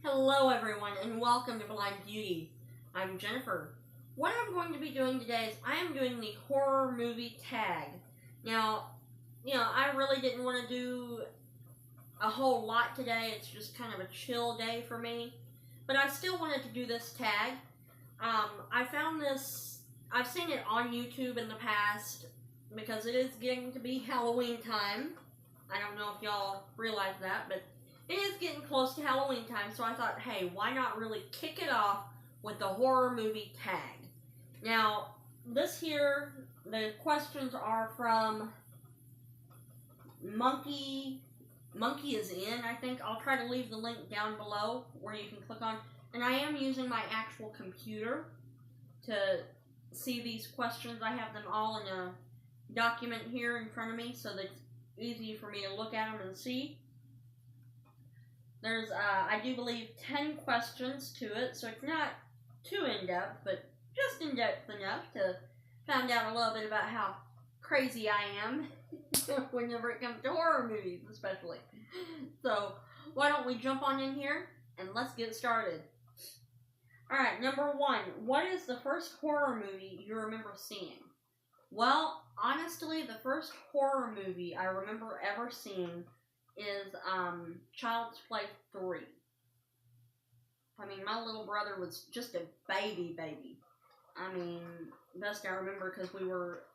Hello, everyone, and welcome to Blind Beauty. I'm Jennifer. What I'm going to be doing today is I am doing the horror movie tag. Now, I really didn't want to do a whole lot today. It's just kind of a chill day for me. But I still wanted to do this tag. I found this, I've seen it on YouTube in the past because it is getting to be Halloween time. I don't know if y'all realize that, but it is getting close to Halloween time, so I thought, hey, why not really kick it off with the horror movie tag? Now, the questions are from Monkey is in, I think. I'll try to leave the link down below where you can click on. And I am using my actual computer to see these questions. I have them all in a document here in front of me, so that it's easy for me to look at them and see. There's, I do believe, 10 questions to it, so it's not too in-depth, but just in-depth enough to find out a little bit about how crazy I am whenever it comes to horror movies, especially. So, why don't we jump on in here, and let's get started. Alright, number 1. What is the first horror movie you remember seeing? Well, honestly, the first horror movie I remember ever seeing is Child's Play 3. I mean, my little brother was just a baby. I mean, best I remember because we were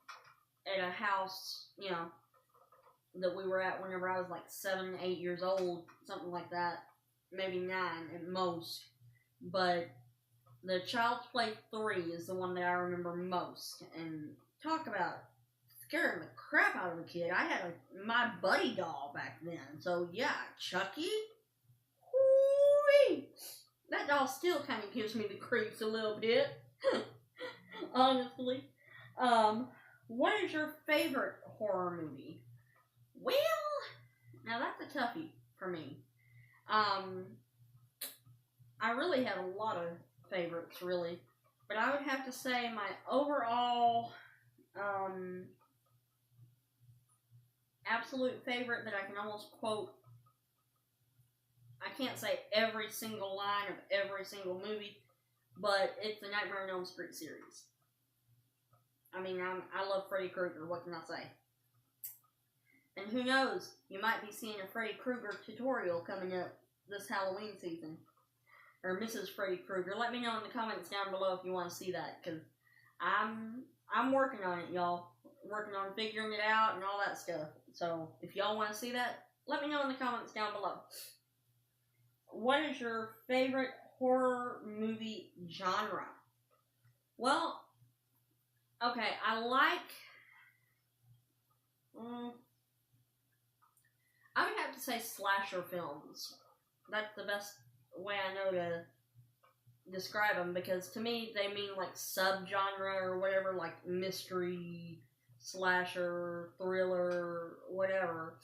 at a house, that we were at whenever I was like 7, 8 years old, something like that. Maybe 9 at most. But the Child's Play 3 is the one that I remember most. And talk about scaring the crap out of a kid. I had my buddy doll back then. So, yeah, Chucky. Whoo-wee. That doll still kind of gives me the creeps a little bit. Honestly. What is your favorite horror movie? Well, now that's a toughie for me. I really have a lot of favorites, really. But I would have to say my overall absolute favorite that I can almost quote, I can't say every single line of every single movie, but it's the Nightmare on Elm Street series. I mean, I love Freddy Krueger, what can I say? And who knows, you might be seeing a Freddy Krueger tutorial coming up this Halloween season. Or Mrs. Freddy Krueger. Let me know in the comments down below if you want to see that, because I'm working on it, y'all. Working on figuring it out and all that stuff. So, if y'all want to see that, let me know in the comments down below. What is your favorite horror movie genre? Well, okay, I would have to say slasher films. That's the best way I know to describe them, because to me, they mean like subgenre or whatever, like mystery, slasher, thriller, whatever.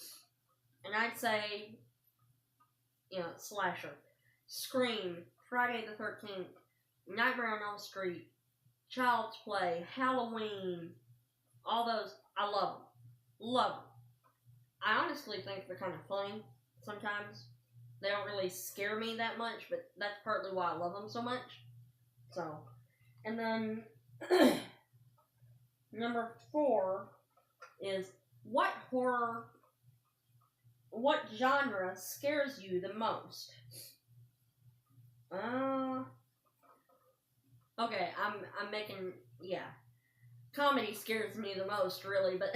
And I'd say, slasher. Scream, Friday the 13th, Nightmare on Elm Street, Child's Play, Halloween, all those, I love them. Love them. I honestly think they're kind of funny sometimes. They don't really scare me that much, but that's partly why I love them so much. So, and then number 4 is what genre scares you the most? Okay, I'm making, comedy scares me the most, really, but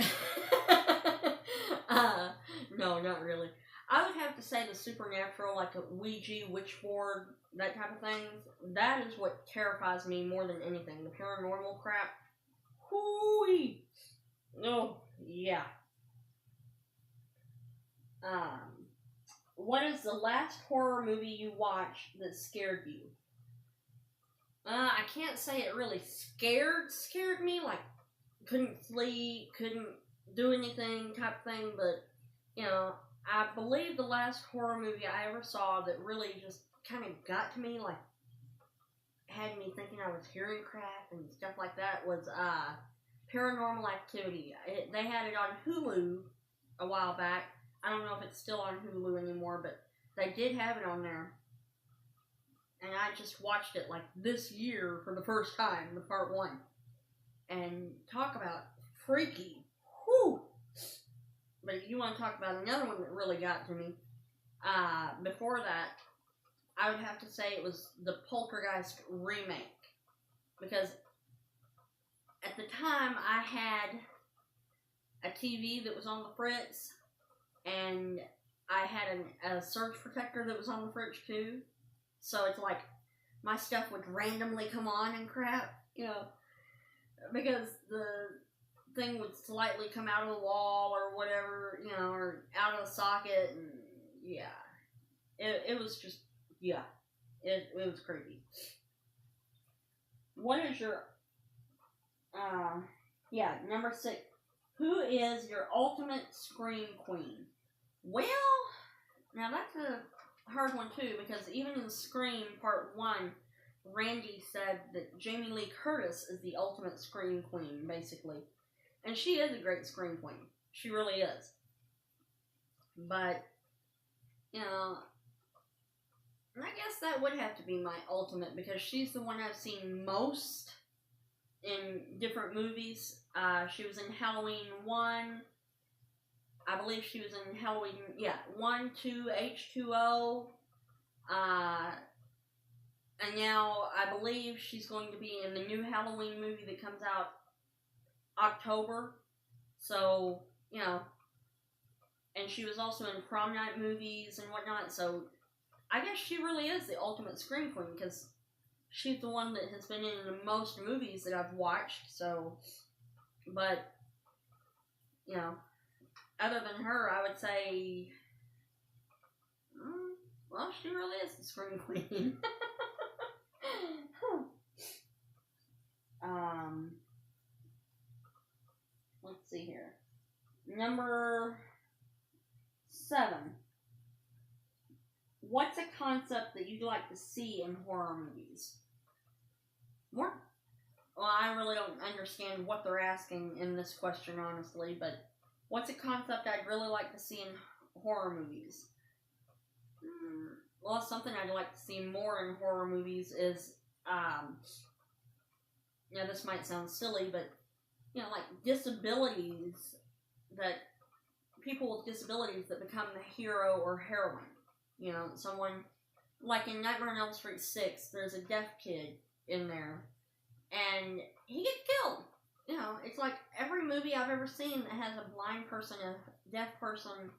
no, not really. I would have to say the supernatural, like a Ouija, witchboard, that type of thing. That is what terrifies me more than anything. The paranormal crap. Hoo-wee! Oh, yeah. What is the last horror movie you watched that scared you? I can't say it really scared me, like, couldn't sleep, couldn't do anything type thing, but, I believe the last horror movie I ever saw that really just kind of got to me, like, had me thinking I was hearing crap and stuff like that, was Paranormal Activity. They had it on Hulu a while back. I don't know if it's still on Hulu anymore, but they did have it on there. and I just watched it like this year for the first time, the part 1. And talk about freaky. Whew! But if you want to talk about another one that really got to me, before that, I would have to say it was the Poltergeist remake. Because at the time, I had a TV that was on the fritz, and I had a surge protector that was on the fritz too. So it's like, my stuff would randomly come on and crap, you know, because the thing would slightly come out of the wall or whatever, you know, or out of the socket, and yeah. It was just, yeah. It was creepy. What is your, number 6. Who is your ultimate scream queen? Well, now that's a hard one too, because even in Scream Part 1, Randy said that Jamie Lee Curtis is the ultimate scream queen, basically. And she is a great scream queen. She really is. But, you know, I guess that would have to be my ultimate, because she's the one I've seen most in different movies. She was in Halloween 1. I believe she was in Halloween, 1, 2, H2O. And now I believe she's going to be in the new Halloween movie that comes out October. So, you know, and she was also in prom night movies and whatnot. So I guess she really is the ultimate scream queen, because she's the one that has been in the most movies that I've watched. So, but, you know, other than her, I would say, well, she really is the scream queen. Let's see here. Number 7. What's a concept that you'd like to see in horror movies? Well, I really don't understand what they're asking in this question, honestly, but what's a concept I'd really like to see in horror movies? Well, something I'd like to see more in horror movies is, now this might sound silly, but, you know, like disabilities, that people with disabilities that become the hero or heroine. You know, someone, like in Nightmare on Elm Street 6, there's a deaf kid in there, and he gets killed. You know, it's like every movie I've ever seen that has a blind person, a deaf person,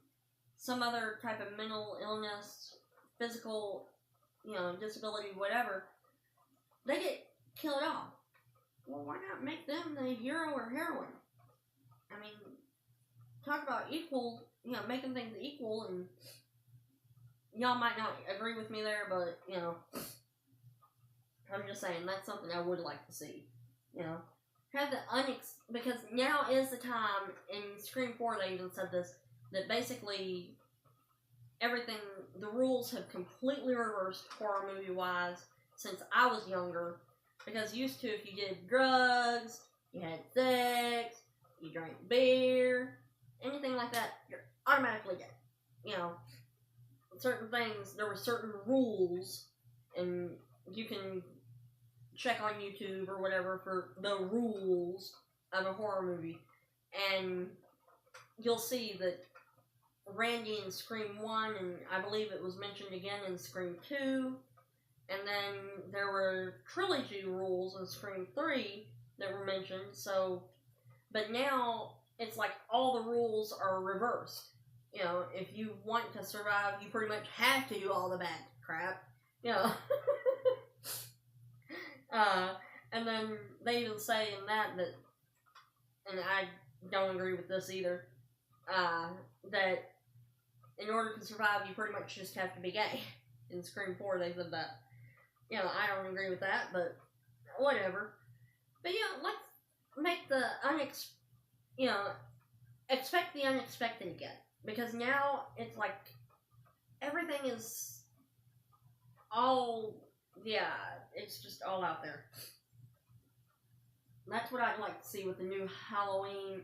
some other type of mental illness, physical, you know, disability, whatever, they get killed off. Well, why not make them the hero or heroine? I mean, talk about equal, you know, making things equal, and y'all might not agree with me there, but, you know, I'm just saying, that's something I would like to see, you know. Have the because now is the time, in Scream 4 they even said this, that basically everything, the rules have completely reversed horror movie-wise since I was younger, because used to, if you did drugs, you had sex, you drank beer, anything like that, you're automatically dead, you know. Certain things, there were certain rules, and you can check on YouTube or whatever for the rules of a horror movie, and you'll see that Randy in Scream 1, and I believe it was mentioned again in Scream 2, and then there were trilogy rules in Scream 3 that were mentioned, so, but now, it's like all the rules are reversed. You know, if you want to survive, you pretty much have to do all the bad crap, you know. And then they even say in that, and I don't agree with this either, that in order to survive, you pretty much just have to be gay. In Scream 4, they said that. You know, I don't agree with that, but whatever. But, you know, let's make the expect the unexpected again. Because now, it's like, everything is all, it's just all out there. That's what I'd like to see with the new Halloween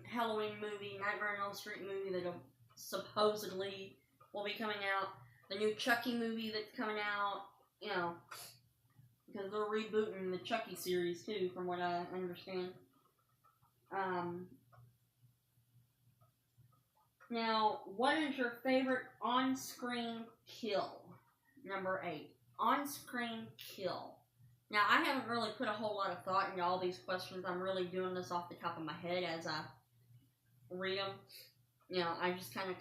movie, Nightmare on Elm Street movie that supposedly will be coming out, the new Chucky movie that's coming out, you know. because they're rebooting the Chucky series too, from what I understand. Now, what is your favorite on-screen kill? Number 8. On-screen kill. Now, I haven't really put a whole lot of thought into all these questions. I'm really doing this off the top of my head as I read them. You know, I just kind of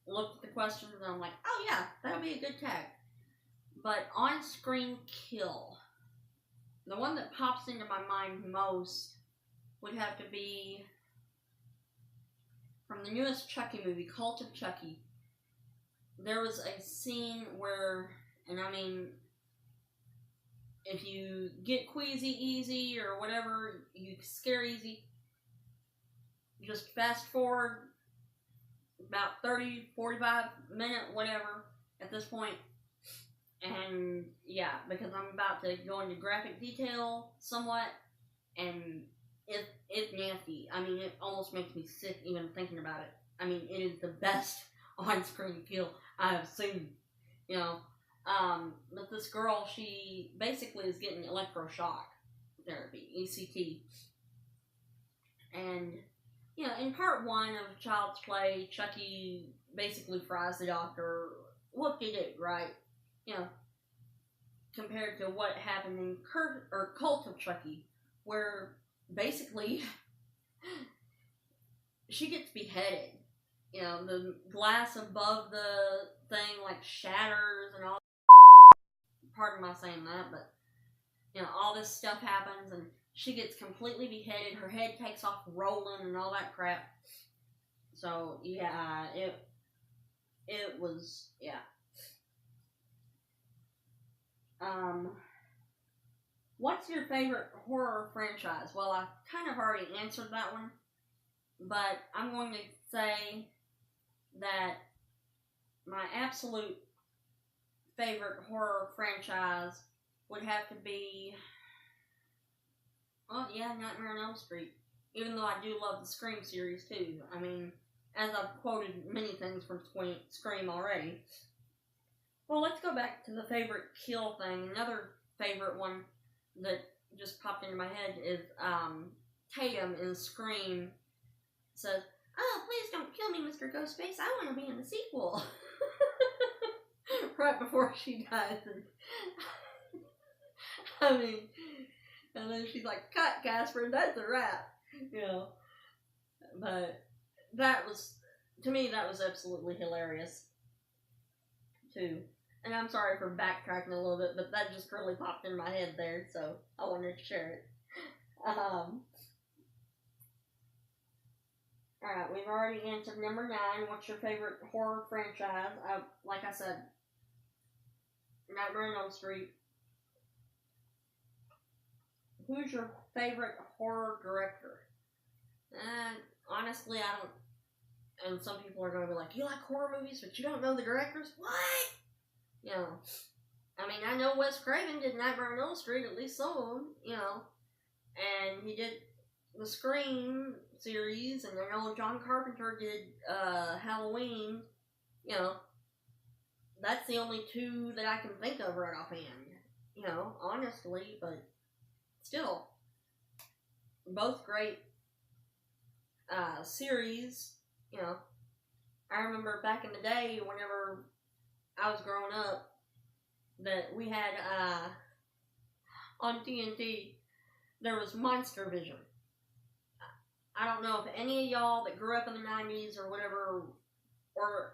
looked at the questions, and I'm like, oh yeah, that'll be a good tag. But on-screen kill. The one that pops into my mind most would have to be from the newest Chucky movie, Cult of Chucky. There was a scene where, and I mean, if you get queasy easy or whatever, you scare easy, just fast forward about 30, 45 minute, whatever, at this point. And yeah, because I'm about to go into graphic detail somewhat, and it's nasty. I mean, it almost makes me sick even thinking about it. I mean, it is the best on-screen kill I have seen, you know. But this girl, she basically is getting electroshock therapy, ECT. And, you know, in part 1 of Child's Play, Chucky basically fries the doctor. Whoop-de-doo, right? You know, compared to what happened in Cult of Chucky, where basically she gets beheaded. You know, the glass above the thing like shatters and all. Pardon my saying that, but you know, all this stuff happens and she gets completely beheaded. Her head takes off rolling and all that crap. So yeah, it was, yeah. What's your favorite horror franchise? Well, I kind of already answered that one, but I'm going to say that my absolute favorite horror franchise would have to be, well, yeah, Nightmare on Elm Street. Even though I do love the Scream series too. I mean, as I've quoted many things from Scream already. Well, let's go back to the favorite kill thing. Another favorite one that just popped into my head is Tatum in Scream says, "Oh, please don't kill me, Mr. Ghostface. I want to be in the sequel." Right before she dies. And I mean, and then she's like, "Cut, Casper, that's a wrap." You know. But that was, to me, that was absolutely hilarious, too. And I'm sorry for backtracking a little bit, but that just really popped in my head there, so I wanted to share it. Alright, we've already answered number 9. What's your favorite horror franchise? Like I said, Nightmare on Elm Street. Who's your favorite horror director? Honestly, I don't. And some people are going to be like, "You like horror movies, but you don't know the directors?" What? You know, I mean, I know Wes Craven did Nightmare on Elm Street, at least some of them, you know, and he did the Scream series, and I know John Carpenter did Halloween, you know. That's the only 2 that I can think of right offhand, you know, honestly, but still, both great series, you know. I remember back in the day, whenever I was growing up, that we had, on TNT, there was Monster Vision. I don't know if any of y'all that grew up in the 90s or whatever, or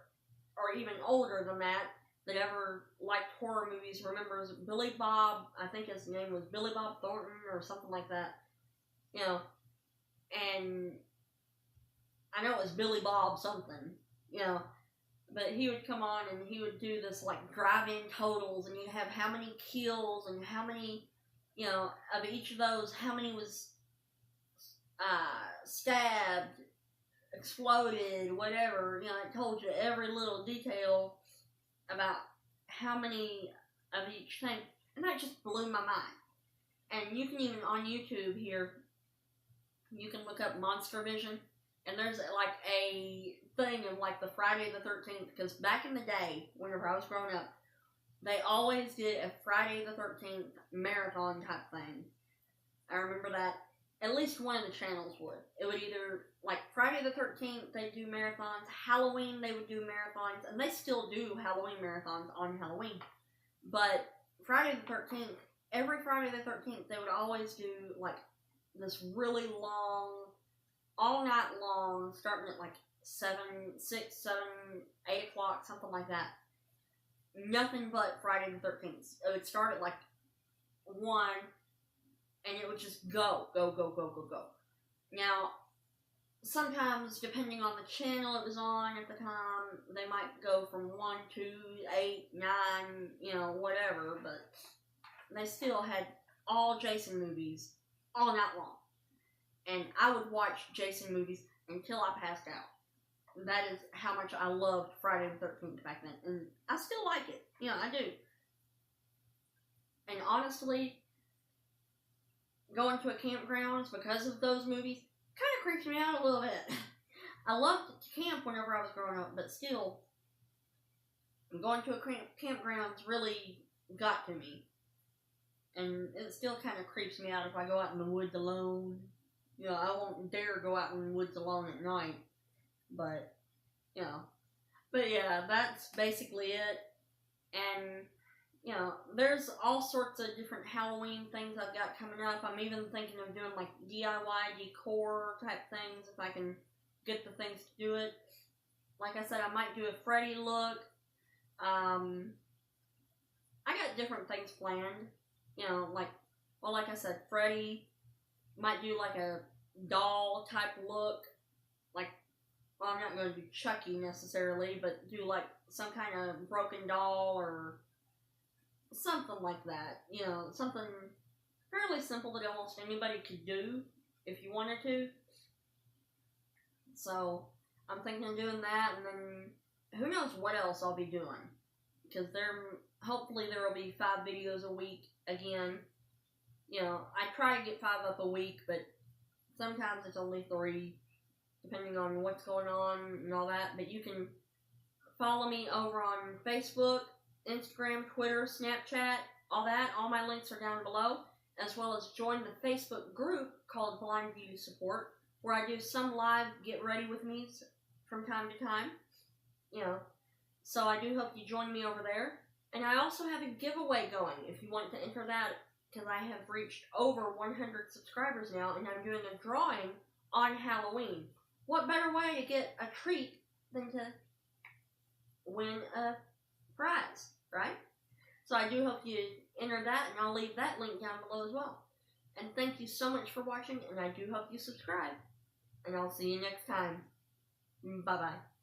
even older than that ever liked horror movies remembers Billy Bob, I think his name was Billy Bob Thornton or something like that, you know, and I know it was Billy Bob something, you know, but he would come on and he would do this like drive-in totals, and you'd have how many kills and how many, you know, of each of those, how many was stabbed, exploded, whatever, you know, it told you every little detail about how many of each thing, and that just blew my mind. And you can even, on YouTube here, you can look up Monster Vision, and there's like a thing of like the Friday the 13th, because back in the day, whenever I was growing up, they always did a Friday the 13th marathon type thing. I remember that at least one of the channels would. It would either, like Friday the 13th, they'd do marathons. Halloween, they would do marathons. And they still do Halloween marathons on Halloween. But Friday the 13th, every Friday the 13th, they would always do, like, this really long, all night long, starting at, like, 8 o'clock, something like that. Nothing but Friday the 13th. It would start at, like, 1, and it would just go. Now, sometimes, depending on the channel it was on at the time, they might go from 1, 2, 8, 9, you know, whatever, but they still had all Jason movies all night long. And I would watch Jason movies until I passed out. That is how much I loved Friday the 13th back then. And I still like it. You know, I do. And honestly, going to a campground because of those movies kind of creeps me out a little bit. I loved to camp whenever I was growing up, but still, going to a campground's really got to me. And it still kind of creeps me out if I go out in the woods alone. You know, I won't dare go out in the woods alone at night. But, you know. But yeah, that's basically it. And, you know, there's all sorts of different Halloween things I've got coming up. I'm even thinking of doing, like, DIY decor type things if I can get the things to do it. Like I said, I might do a Freddy look. I got different things planned. You know, like I said, Freddy. Might do, like, a doll type look. Like, well, I'm not going to do Chucky necessarily, but do, like, some kind of broken doll or something like that. You know, something fairly simple that almost anybody could do if you wanted to. So, I'm thinking of doing that, and then who knows what else I'll be doing. Because hopefully there will be 5 videos a week again. You know, I try to get 5 up a week, but sometimes it's only 3, depending on what's going on and all that. But you can follow me over on Facebook, Instagram, Twitter, Snapchat, all that. All my links are down below, as well as join the Facebook group called Blind View Support, where I do some live get ready with me from time to time. You know, so I do hope you join me over there. And I also have a giveaway going if you want to enter that, because I have reached over 100 subscribers now, and I'm doing a drawing on Halloween. What better way to get a treat than to win a prize, right? So I do hope you enter that, and I'll leave that link down below as well. And thank you so much for watching, and I do hope you subscribe. And I'll see you next time. Bye-bye.